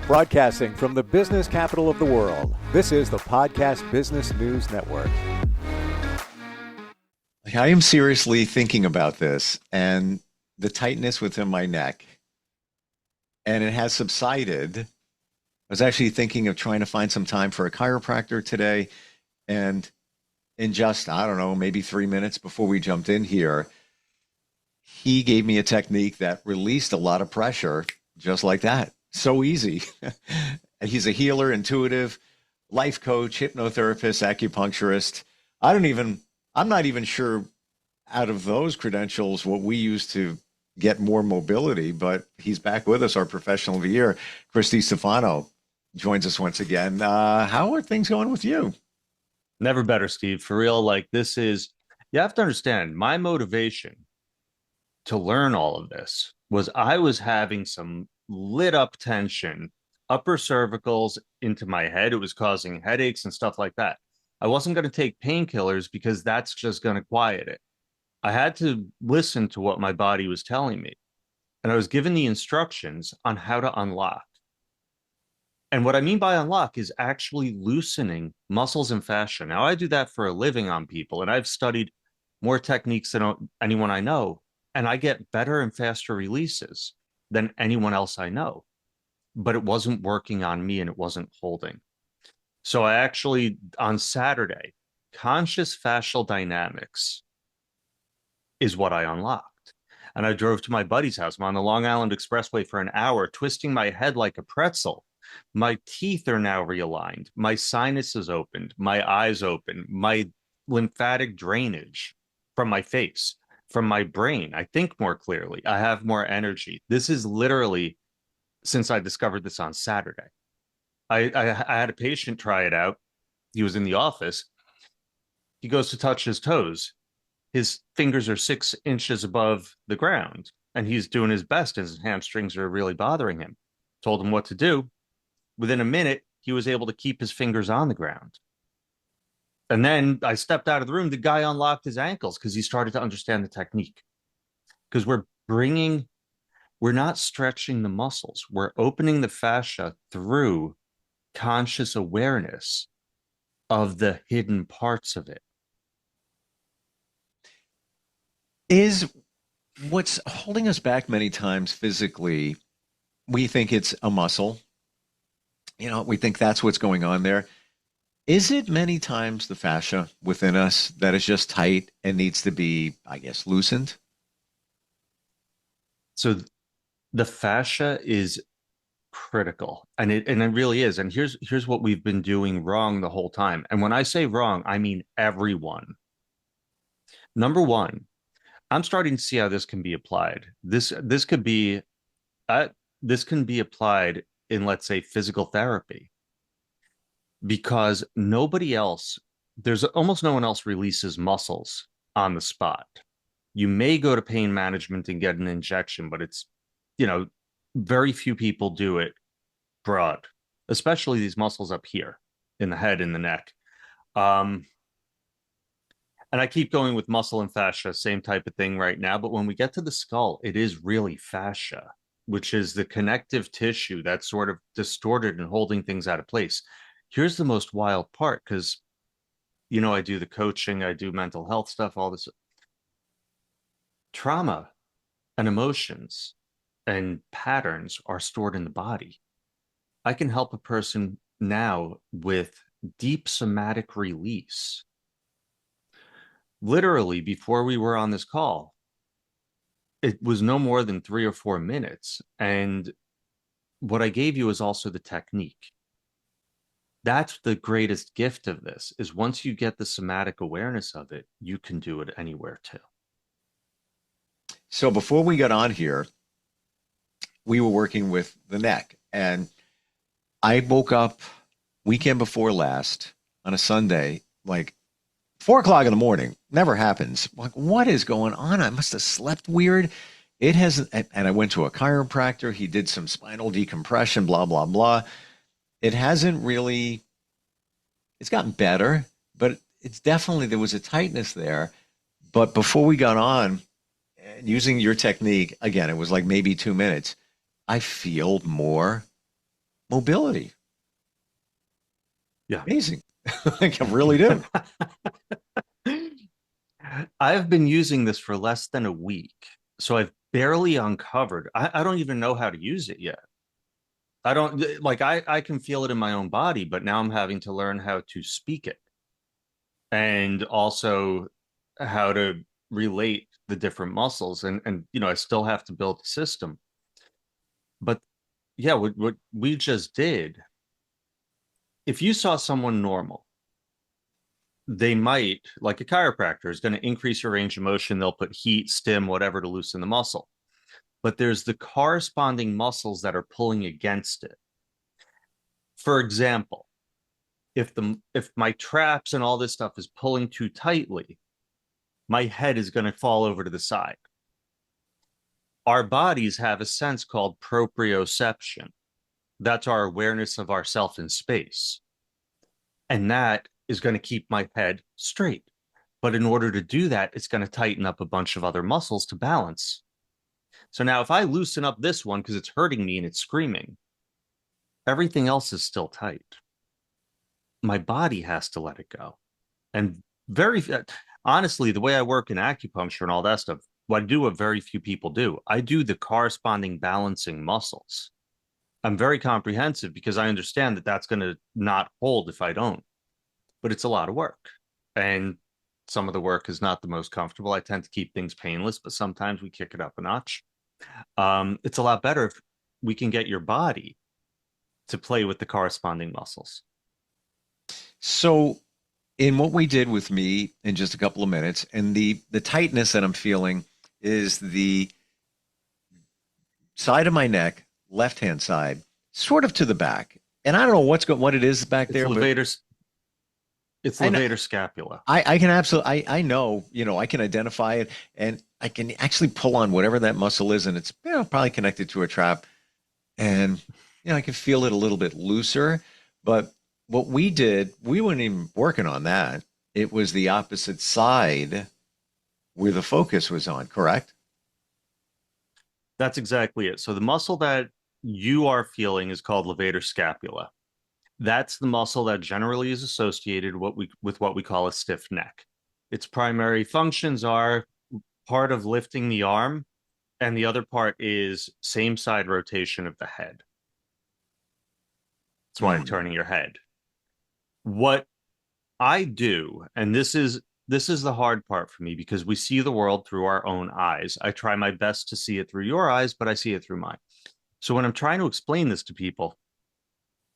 Broadcasting from the business capital of the world, this is the Podcast Business News Network. I am seriously thinking about this and the tightness within my neck, and it has subsided. I was actually thinking of trying to find some time for a chiropractor today, and in just, I don't know, maybe 3 minutes before we jumped in here, he gave me a technique that released a lot of pressure just like that. So easy. He's a healer, intuitive, life coach, hypnotherapist, acupuncturist. I'm not even sure out of those credentials what we use to get more mobility, but he's back with us, our professional of the year. DiStefano joins us once again. How are things going with you? Never better, Steve. For real, you have to understand, my motivation to learn all of this was I was having some lit up tension, upper cervicals into my head. It was causing headaches and stuff like that. I wasn't going to take painkillers because that's just going to quiet it. I had to listen to what my body was telling me. And I was given the instructions on how to unlock. And what I mean by unlock is actually loosening muscles and fascia. Now, I do that for a living on people, and I've studied more techniques than anyone I know, and I get better and faster releases than anyone else I know. But it wasn't working on me, and it wasn't holding. So I actually, on Saturday, conscious fascial dynamics is what I unlocked. And I drove to my buddy's house. I'm on the Long Island Expressway for an hour, twisting my head like a pretzel. My teeth are now realigned. My sinuses opened. My eyes open. My lymphatic drainage from my face, from my brain. I think more clearly. I have more energy. This is literally since I discovered this on Saturday. I had a patient try it out. He was in the office. He goes to touch his toes. His fingers are 6 inches above the ground, and he's doing his best. His hamstrings are really bothering him. Told him what to do. Within a minute, he was able to keep his fingers on the ground. And then I stepped out of the room. The guy unlocked his ankles because he started to understand the technique. Because we're not stretching the muscles. We're opening the fascia through conscious awareness of the hidden parts of it. Is what's holding us back many times physically, we think it's a muscle. We think that's what's going on there. Is it many times the fascia within us that is just tight and needs to be, I guess, loosened? So the fascia is critical, and it really is. And here's what we've been doing wrong the whole time. And when I say wrong, I mean everyone. Number one, I'm starting to see how this can be applied. This can be applied in, let's say, physical therapy, because there's almost no one else releases muscles on the spot. You may go to pain management and get an injection, but it's, very few people do it broad, especially these muscles up here in the head and the neck. And I keep going with muscle and fascia, same type of thing right now. But when we get to the skull, it is really fascia, which is the connective tissue that's sort of distorted and holding things out of place. Here's the most wild part, because, I do the coaching, I do mental health stuff, all this. Trauma and emotions and patterns are stored in the body. I can help a person now with deep somatic release. Literally, before we were on this call, it was no more than 3 or 4 minutes. And what I gave you is also the technique. That's the greatest gift of this, is once you get the somatic awareness of it, you can do it anywhere too. So before we got on here, we were working with the neck, and I woke up weekend before last on a Sunday, like 4 o'clock in the morning. Never happens. Like, what is going on? I must have slept weird. It hasn't. And I went to a chiropractor. He did some spinal decompression, blah, blah, blah. It hasn't really, it's gotten better, but it's definitely, there was a tightness there. But before we got on, using your technique, again, it was like maybe 2 minutes. I feel more mobility. Yeah. Amazing. I really do. I've been using this for less than a week. So I've barely uncovered. I don't even know how to use it yet. I don't like I can feel it in my own body, but now I'm having to learn how to speak it and also how to relate the different muscles. And I still have to build the system. But yeah, what we just did, if you saw someone normal, they might, like a chiropractor, is going to increase your range of motion. They'll put heat, stim, whatever to loosen the muscle. But there's the corresponding muscles that are pulling against it. For example, if my traps and all this stuff is pulling too tightly, my head is going to fall over to the side. Our bodies have a sense called proprioception. That's our awareness of ourself in space. And that is going to keep my head straight. But in order to do that, it's going to tighten up a bunch of other muscles to balance. So now if I loosen up this one because it's hurting me and it's screaming, everything else is still tight. My body has to let it go. And very honestly, the way I work in acupuncture and all that stuff, what I do, what very few people do, I do the corresponding balancing muscles. I'm very comprehensive because I understand that that's going to not hold if I don't, but it's a lot of work. And some of the work is not the most comfortable. I tend to keep things painless, but sometimes we kick it up a notch. It's a lot better if we can get your body to play with the corresponding muscles. So, in what we did with me in just a couple of minutes, and the tightness that I'm feeling is the side of my neck, left hand side, sort of to the back. And I don't know what it is back It's there, but levator, it's I know, levator scapula. I can absolutely I know, I can identify it, and I can actually pull on whatever that muscle is, and it's probably connected to a trap, and I can feel it a little bit looser. But what we did, we weren't even working on that. It was the opposite side where the focus was on, correct? That's exactly it. So the muscle that you are feeling is called levator scapula. That's the muscle that generally is associated with what we call a stiff neck. Its primary functions are part of lifting the arm, and the other part is same side rotation of the head. That's why Hmm. turning your head. What I do, and this is the hard part for me because we see the world through our own eyes. I try my best to see it through your eyes, but I see it through mine. So when I'm trying to explain this to people,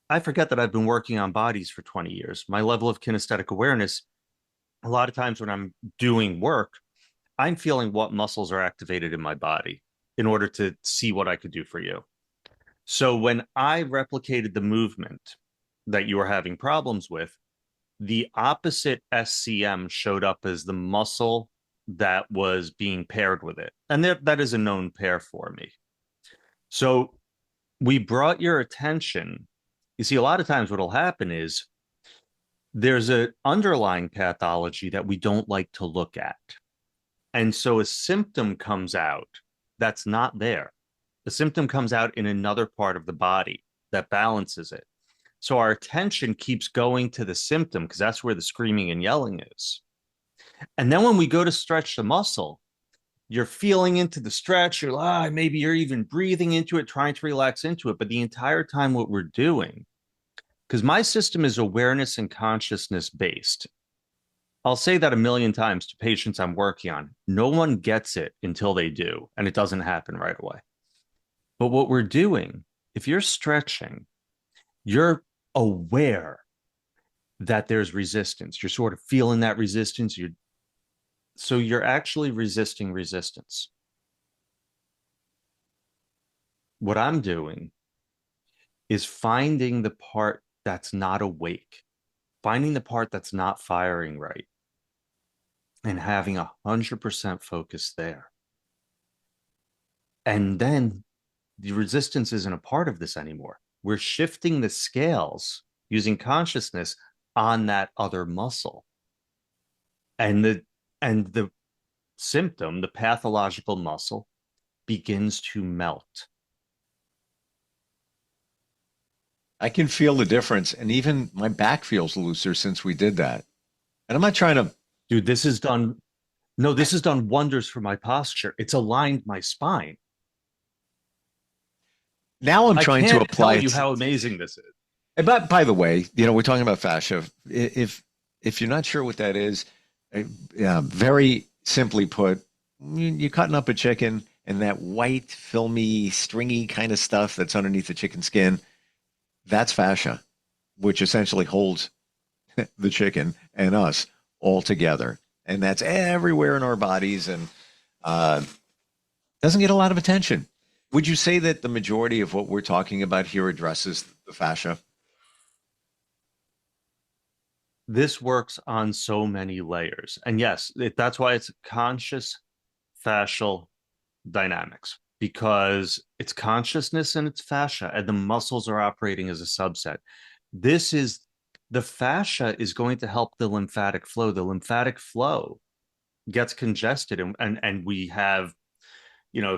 I forget that I've been working on bodies for 20 years. My level of kinesthetic awareness, a lot of times when I'm doing work, I'm feeling what muscles are activated in my body in order to see what I could do for you. So when I replicated the movement that you were having problems with, the opposite SCM showed up as the muscle that was being paired with it. And that is a known pair for me. So we brought your attention. You see, a lot of times what will happen is there's an underlying pathology that we don't like to look at. And so a symptom comes out that's not there. The symptom comes out in another part of the body that balances it. So our attention keeps going to the symptom because that's where the screaming and yelling is. And then when we go to stretch the muscle, you're feeling into the stretch. Maybe you're even breathing into it, trying to relax into it. But the entire time, what we're doing, because my system is awareness and consciousness based. I'll say that a million times to patients I'm working on. No one gets it until they do, and it doesn't happen right away. But what we're doing, if you're stretching, you're aware that there's resistance. You're sort of feeling that resistance. You're actually resisting resistance. What I'm doing is finding the part that's not awake, finding the part that's not firing right, and having 100% focus there. And then the resistance isn't a part of this anymore. We're shifting the scales using consciousness on that other muscle. And the symptom, the pathological muscle, begins to melt. I can feel the difference. And even my back feels looser since we did that. And I'm not trying to, Dude, this has done no, this has done wonders for my posture. It's aligned my spine. now I'm I trying to can't apply tell it. you how amazing this is. And by the way, we're talking about fascia. If you're not sure what that is, very simply put, you're cutting up a chicken and that white, filmy, stringy kind of stuff that's underneath the chicken skin, that's fascia, which essentially holds the chicken and us all together. And that's everywhere in our bodies and uh, doesn't get a lot of attention. Would you say that the majority of what we're talking about here addresses the fascia? This works on so many layers. And yes, that's why it's conscious fascial dynamics, because it's consciousness and it's fascia, and the muscles are operating as a subset. This is the fascia is going to help the lymphatic flow. The lymphatic flow gets congested, and we have,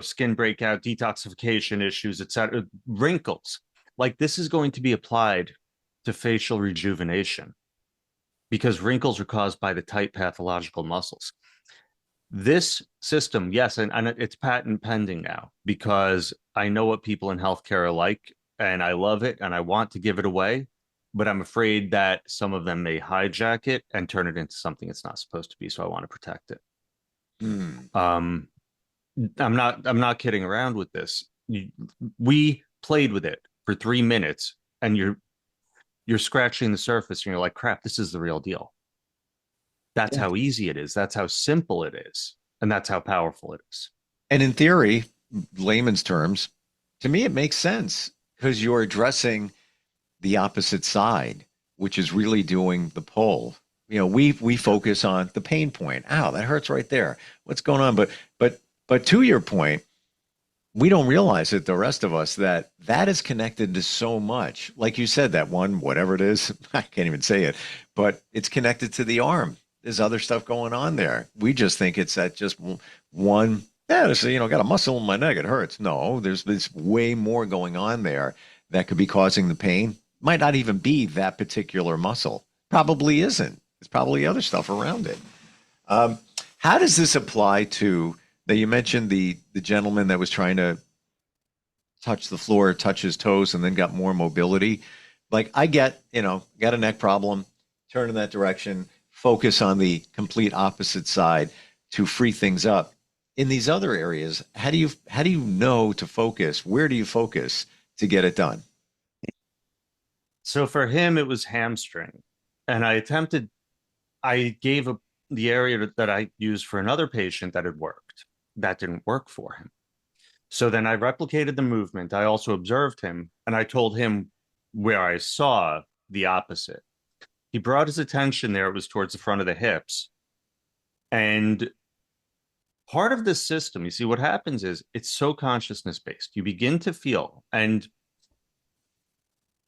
skin breakout, detoxification issues, etc., wrinkles. Like this is going to be applied to facial rejuvenation because wrinkles are caused by the tight pathological muscles. This system, yes, and it's patent pending now because I know what people in healthcare are like, and I love it, and I want to give it away, but I'm afraid that some of them may hijack it and turn it into something it's not supposed to be. So I want to protect it. Hmm. Um, I'm not kidding around with this. We played with it for 3 minutes, and you're scratching the surface, and you're like, crap, this is the real deal. That's Yeah. how easy it is. That's how simple it is. And that's how powerful it is. And in theory, layman's terms, to me, it makes sense because you're addressing the opposite side, which is really doing the pull. We focus on the pain point. Ow, that hurts right there. What's going on? But to your point, we don't realize it, the rest of us, that is connected to so much. Like you said, that one, whatever it is, I can't even say it, but it's connected to the arm. There's other stuff going on there. We just think it's that just one, yeah, this, got a muscle in my neck, it hurts. No, there's way more going on there that could be causing the pain. Might not even be that particular muscle. Probably isn't. It's probably other stuff around it. Um, how does this apply to, now you mentioned the gentleman that was trying to touch the floor, touch his toes, and then got more mobility. Like I get, got a neck problem, turn in that direction, focus on the complete opposite side to free things up. In these other areas, how do you know to focus? Where do you focus to get it done? So for him, it was hamstring. And I gave the area that I used for another patient that had worked. That didn't work for him. So then I replicated the movement. I also observed him and I told him where I saw the opposite. He brought his attention there. It was towards the front of the hips. And part of this system, you see, what happens is it's so consciousness based. You begin to feel, and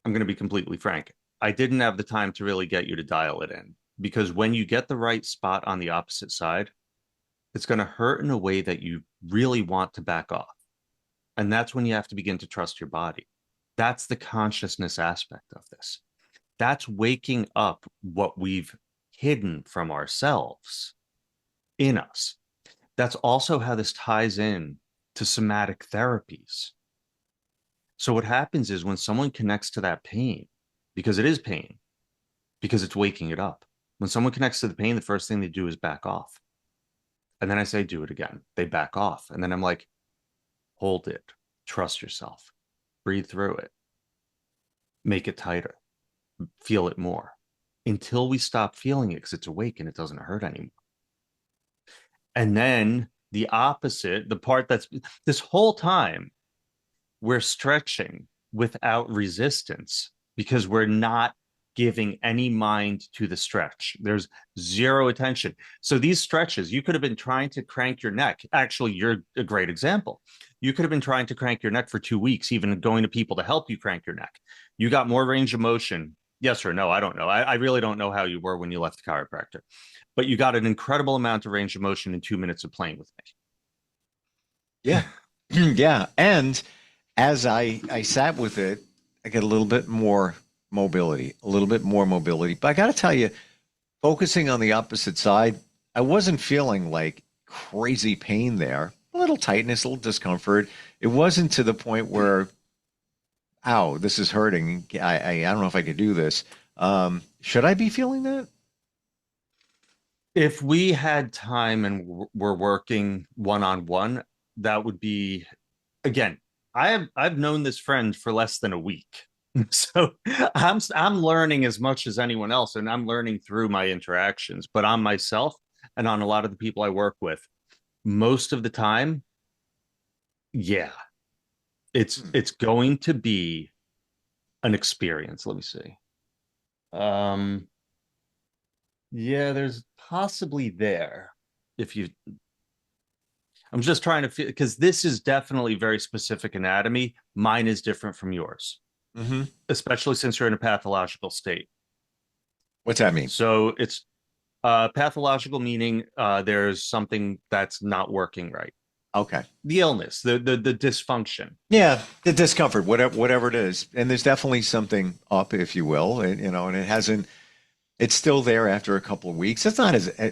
I'm going to be completely frank, I didn't have the time to really get you to dial it in because when you get the right spot on the opposite side, it's going to hurt in a way that you really want to back off. And that's when you have to begin to trust your body. That's the consciousness aspect of this. That's waking up what we've hidden from ourselves in us. That's also how this ties in to somatic therapies. So what happens is when someone connects to that pain, because it is pain, because it's waking it up. When someone connects to the pain, the first thing they do is back off. And then I say, do it again. They back off. And then I'm like, hold it, trust yourself, breathe through it, make it tighter, feel it more until we stop feeling it because it's awake and it doesn't hurt anymore. And then the opposite, the part that's this whole time, we're stretching without resistance because we're not giving any mind to the stretch. There's zero attention. So these stretches, you could have been trying to crank your neck. Actually, you're a great example. You could have been trying to crank your neck for 2 weeks, even going to people to help you crank your neck. You got more range of motion. Yes or no? I don't know. I really don't know how you were when you left the chiropractor, but you got an incredible amount of range of motion in 2 minutes of playing with me. Yeah. Yeah. And as I sat with it, I get a little bit more mobility, a little bit more mobility. But I got to tell you, focusing on the opposite side, I wasn't feeling like crazy pain there. A little tightness, a little discomfort. It wasn't to the point where, ow, this is hurting. I don't know if I could do this. Should I be feeling that? If we had time and we're working one on one, that would be again. I've known this friend for less than a week, so I'm learning as much as anyone else, and I'm learning through my interactions. But on myself and on a lot of the people I work with, most of the time, yeah, Hmm. it's going to be an experience. Let me see. Um, yeah, there's possibly there if you I'm just trying to feel because this is definitely very specific anatomy. Mine is different from yours, Hmm. especially since you're in a pathological state. What's that mean? So it's pathological, meaning there's something that's not working right. Okay. The illness, the dysfunction. Yeah, the discomfort, whatever it is, and there's definitely something up, if you will, and and it hasn't. It's still there after a couple of weeks. It's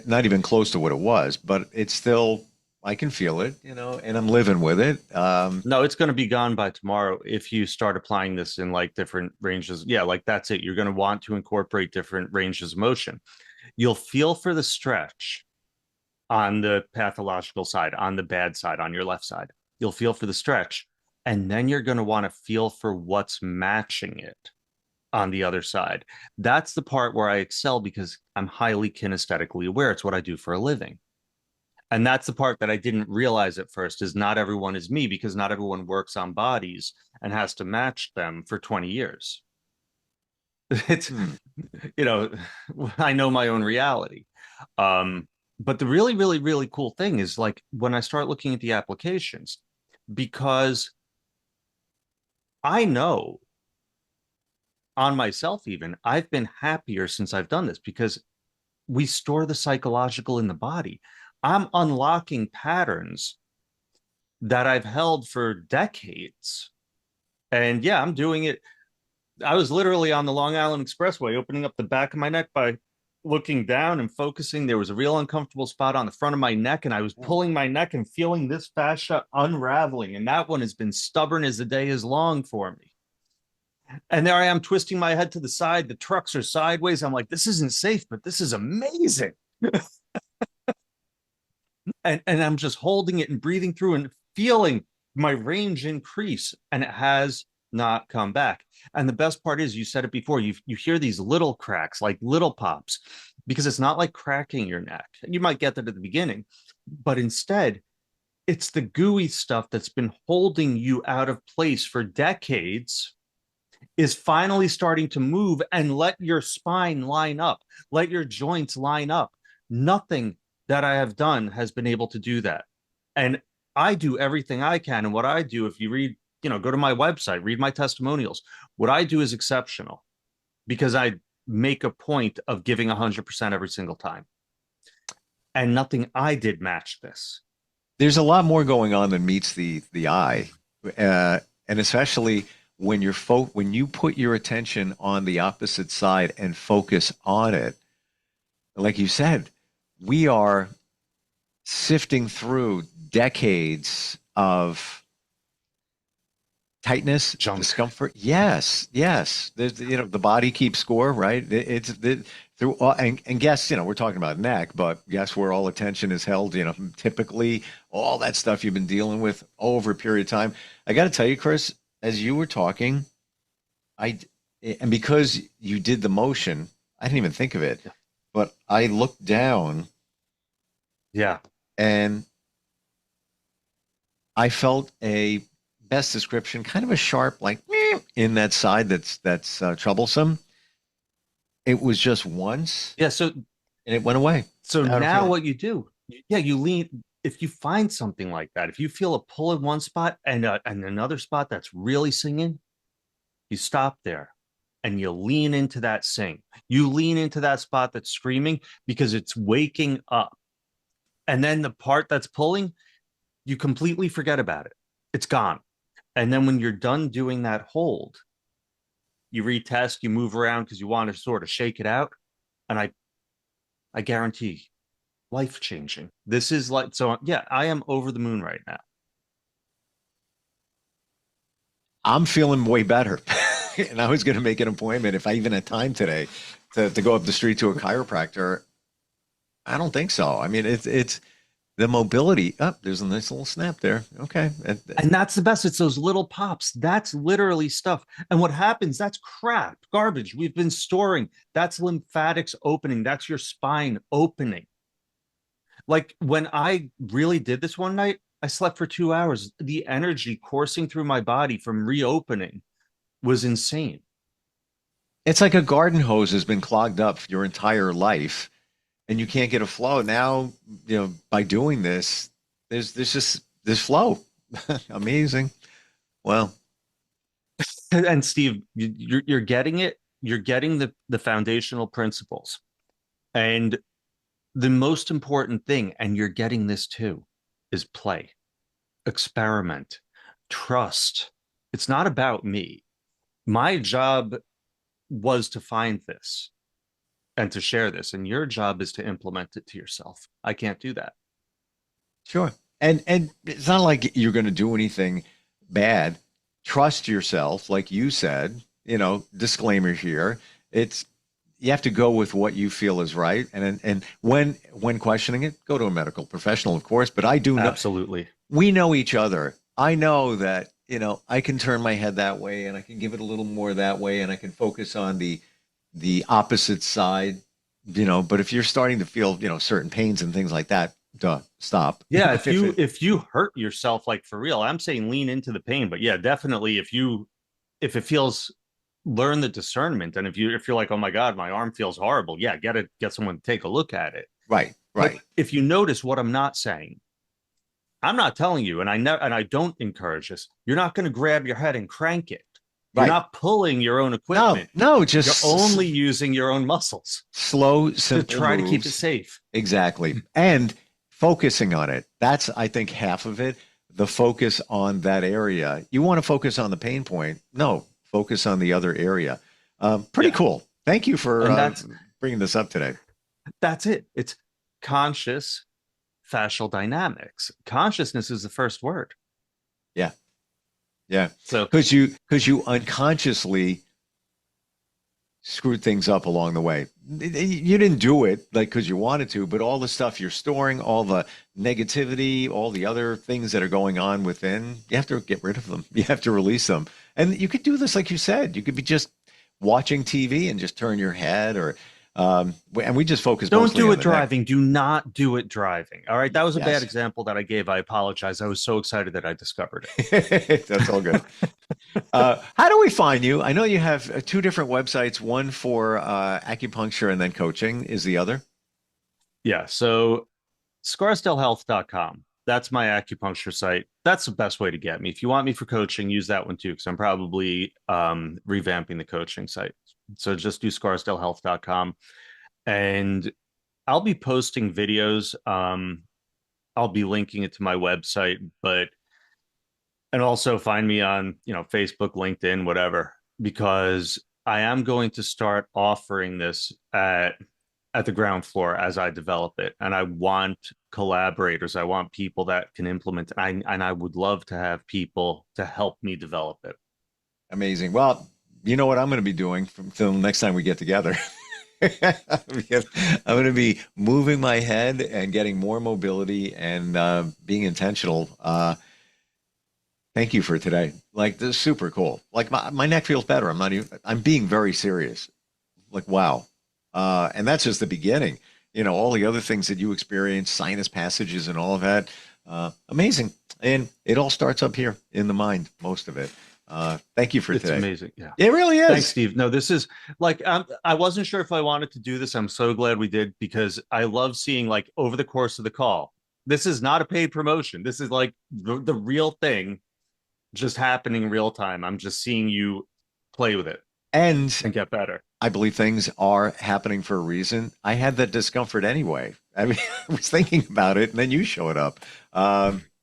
not even close to what it was, but it's still. I can feel it, and I'm living with it. No, it's going to be gone by tomorrow if you start applying this in like different ranges. Yeah, like that's it. You're going to want to incorporate different ranges of motion. You'll feel for the stretch on the pathological side, on the bad side, on your left side. You'll feel for the stretch. And then you're going to want to feel for what's matching it on the other side. That's the part where I excel because I'm highly kinesthetically aware. It's what I do for a living. And that's the part that I didn't realize at first is not everyone is me because not everyone works on bodies and has to match them for 20 years. It's, hmm. you know, I know my own reality. Um, but the really, really, really cool thing is like when I start looking at the applications, because I know on myself, even I've been happier since I've done this because we store the psychological in the body. I'm unlocking patterns that I've held for decades. And yeah, I'm doing it. I was literally on the Long Island Expressway, opening up the back of my neck by looking down and focusing. There was a real uncomfortable spot on the front of my neck, and I was pulling my neck and feeling this fascia unraveling. And that one has been stubborn as the day is long for me. And there I am twisting my head to the side. The trucks are sideways. I'm like, this isn't safe, but this is amazing. And I'm just holding it and breathing through and feeling my range increase. And it has not come back. And the best part is, you said it before, you hear these little cracks, like little pops, because it's not like cracking your neck. You might get that at the beginning, but instead, it's the gooey stuff that's been holding you out of place for decades is finally starting to move and let your spine line up, let your joints line up. Nothing that I have done has been able to do that. And I do everything I can. And what I do, if you read, go to my website, read my testimonials, what I do is exceptional because I make a point of giving 100% every single time. And nothing I did match this. There's a lot more going on than meets the eye, and especially when you put your attention on the opposite side and focus on it. Like you said, we are sifting through decades of tightness, Junk. discomfort. Yes, yes. There's, the body keeps score, right? Through all, and guess, we're talking about neck, but guess where all attention is held, typically all that stuff you've been dealing with over a period of time. I got to tell you, Chris, as you were talking, I, and because you did the motion, I didn't even think of it, but I looked down Yeah. and I felt a best description, kind of a sharp, like in that side that's troublesome. It was just once, Yeah. So and it went away. So I don't now feel it. what you do, yeah, you lean. If you find something like that, if you feel a pull in one spot and another spot that's really singing, you stop there and you lean into that sing. You lean into that spot that's screaming because it's waking up. And then the part that's pulling, you completely forget about it. It's gone. And then when you're done doing that hold, you retest, you move around because you want to sort of shake it out. And I guarantee life changing. This is like, so yeah, I am over the moon right now. I'm feeling way better. And I was going to make an appointment if I even had time today to go up the street to a chiropractor. I don't think so. I mean, it's the mobility. Oh, there's a nice little snap there. Okay. And that's the best. It's those little pops. That's literally stuff. And what happens, that's crap, garbage we've been storing. That's lymphatics opening. That's your spine opening. Like when I really did this one night, I slept for 2 hours. The energy coursing through my body from reopening was insane. It's like a garden hose has been clogged up your entire life and you can't get a flow. Now, by doing this, there's just this flow. Amazing. Well, and Steve, you're getting it. You're getting the foundational principles. And the most important thing, and you're getting this too, is play, experiment, trust. It's not about me. My job was to find this and to share this, and your job is to implement it to yourself. I can't do that. Sure. And it's not like you're going to do anything bad. Trust yourself, like you said, disclaimer here. You have to go with what you feel is right. And when questioning it, go to a medical professional, of course. But I do know, absolutely. We know each other. I know that, I can turn my head that way and I can give it a little more that way and I can focus on the opposite side, but if you're starting to feel, certain pains and things like that, stop. Yeah. If you hurt yourself, like for real, I'm saying lean into the pain, but yeah, definitely if it feels, learn the discernment. And if you're like, oh my God, my arm feels horrible. Yeah. Get someone to take a look at it. Right. But if you notice what I'm not saying, I'm not telling you, and I don't encourage this. You're not going to grab your head and crank it. You're not pulling your own equipment. No, just you're only using your own muscles. Slow, simple to try moves. To keep it safe. Exactly. And focusing on it. That's, I think, half of it. The focus on that area. You want to focus on the pain point. No, focus on the other area. Pretty cool. Thank you for bringing this up today. That's it. It's conscious fascial dynamics. Consciousness is the first word. Yeah. Yeah. So because you unconsciously screwed things up along the way. You didn't do it like because you wanted to, but all the stuff you're storing, all the negativity, all the other things that are going on within, you have to get rid of them. You have to release them. And you could do this, like you said, you could be just watching TV and just turn your head and we just focus. Don't do it driving. Do not do it driving. All right. That was a bad example that I gave. I apologize. I was so excited that I discovered it. That's all good. How do we find you? I know you have two different websites, one for acupuncture and then coaching is the other. Yeah. So scarsdalehealth.com. That's my acupuncture site. That's the best way to get me. If you want me for coaching, use that one too, because I'm probably revamping the coaching site. So just do scarsdalehealth.com. And I'll be posting videos. I'll be linking it to my website, and also find me on, Facebook, LinkedIn, whatever, because I am going to start offering this at the ground floor as I develop it. And I want collaborators. I want people that can implement. And I would love to have people to help me develop it. Amazing. Well, you know what I'm going to be doing until next time we get together. I'm going to be moving my head and getting more mobility and being intentional. Thank you for today. Like, this is super cool. Like my neck feels better. I'm being very serious. Like, wow. And that's just the beginning. All the other things that you experience, sinus passages and all of that. Amazing. And it all starts up here in the mind, most of it. Thank you for today. It's amazing. Yeah, it really is. Thanks, Steve. No, this is like, I wasn't sure if I wanted to do this. I'm so glad we did, because I love seeing, like, over the course of the call, this is not a paid promotion. This is like the real thing just happening in real time. I'm just seeing you play with it and get better. I believe things are happening for a reason. I had that discomfort anyway. I mean, I was thinking about it and then you showed up.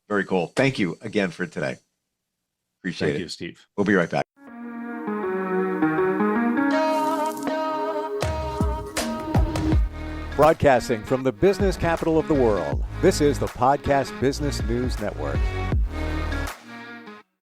Very cool. Thank you again for today. Appreciate it. Thank you, Steve. We'll be right back. Broadcasting from the business capital of the world, this is the Podcast Business News Network.